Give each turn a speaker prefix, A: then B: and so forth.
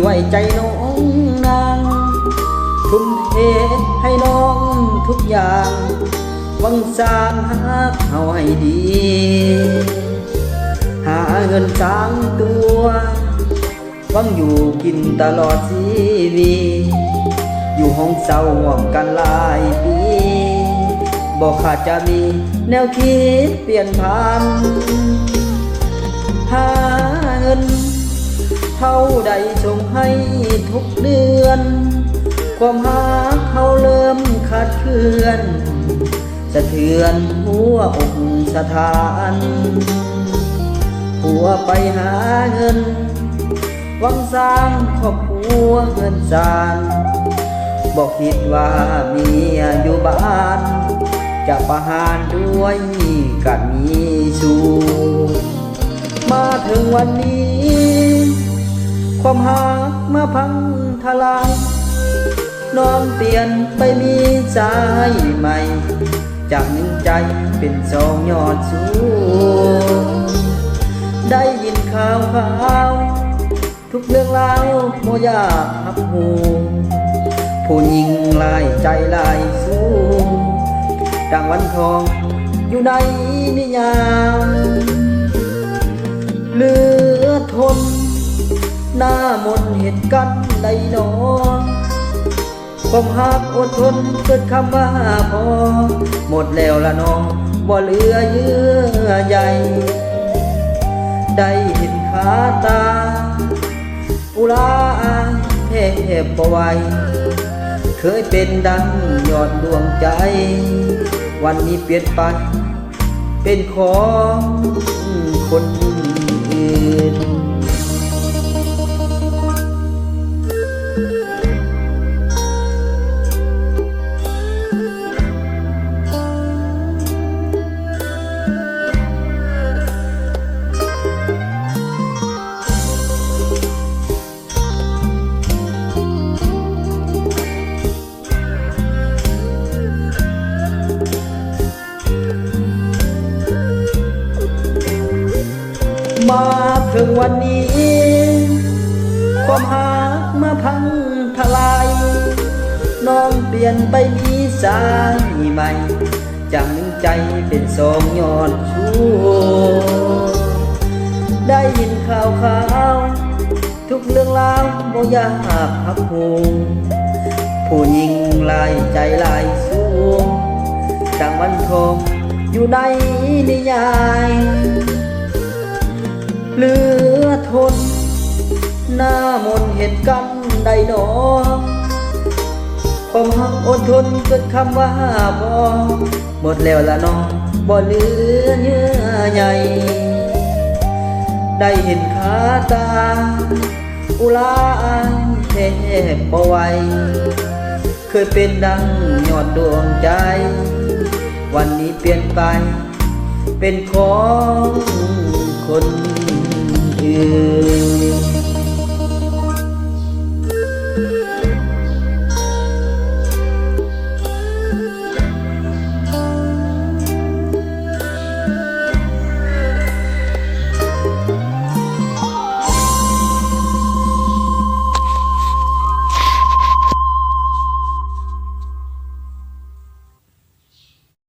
A: ไว้ใจน้องนางทุ่มเทให้น้องทุกอย่างหวังสร้างหาเอาให้ดีหาเงินสร้างตัวหวังอยู่กินตลอดชีวิตอยู่ห้องเศร้าห่วงกันหลายปีบอกขาดจะมีแนวคิดเปลี่ยนผ่านหาเงินเท่าใดส่งให้ทุกเดือนความหาเขาเริ่มขาดเคลื่อนสะเทือนหัวอกสถานหัวไปหาเงินหวังสร้างครอบครัวเงินสานบอกคิดว่าเมียอยู่บ้านจะประหารด้วยกันมีสู้มาถึงวันนี้ความหามาพังทลายน้องเปลี่ยนไปมีใจใหม่จากหนึ่งใจเป็นสองยอดสูงได้ยินข่าวทุกเรื่องราวโมอยากหักหูผู้หญิงลายใจลายสู้ดังวันทองอยู่ในนิยามเหลือทนหน้ามนเหตุกันใดหนอความหักอดทนเกิดคำว่าพอหมดแล้วละน้องบ่เหลือเยื่อใยได้เห็นขาตาอุลาเทพบ่ไหวเคยเป็นดังยอดดวงใจวันนี้เปลี่ยนไปเป็นของคนอื่นมาถึงวันนี้ความหามาพังทลายน้องเปลี่ยนไปมีสายใหม่จากหนึ่งใจเป็นสองยอดชูได้ยินข่าวทุกเรื่องราวบ่อยากหักหูผู้หญิงลายใจลายสู้ดังวันทองอยู่ในนิยายเหลือทนหน้ามนเหตุกันใดหนอความหักอดทนเกิดคำว่าพอหมดแล้วละน้องบ่เหลือเยื่อใยได้เห็นขาตาอุลาเทพบ่ไหวเคยเป็นดังยอดดวงใจวันนี้เปลี่ยนไปเป็นของคน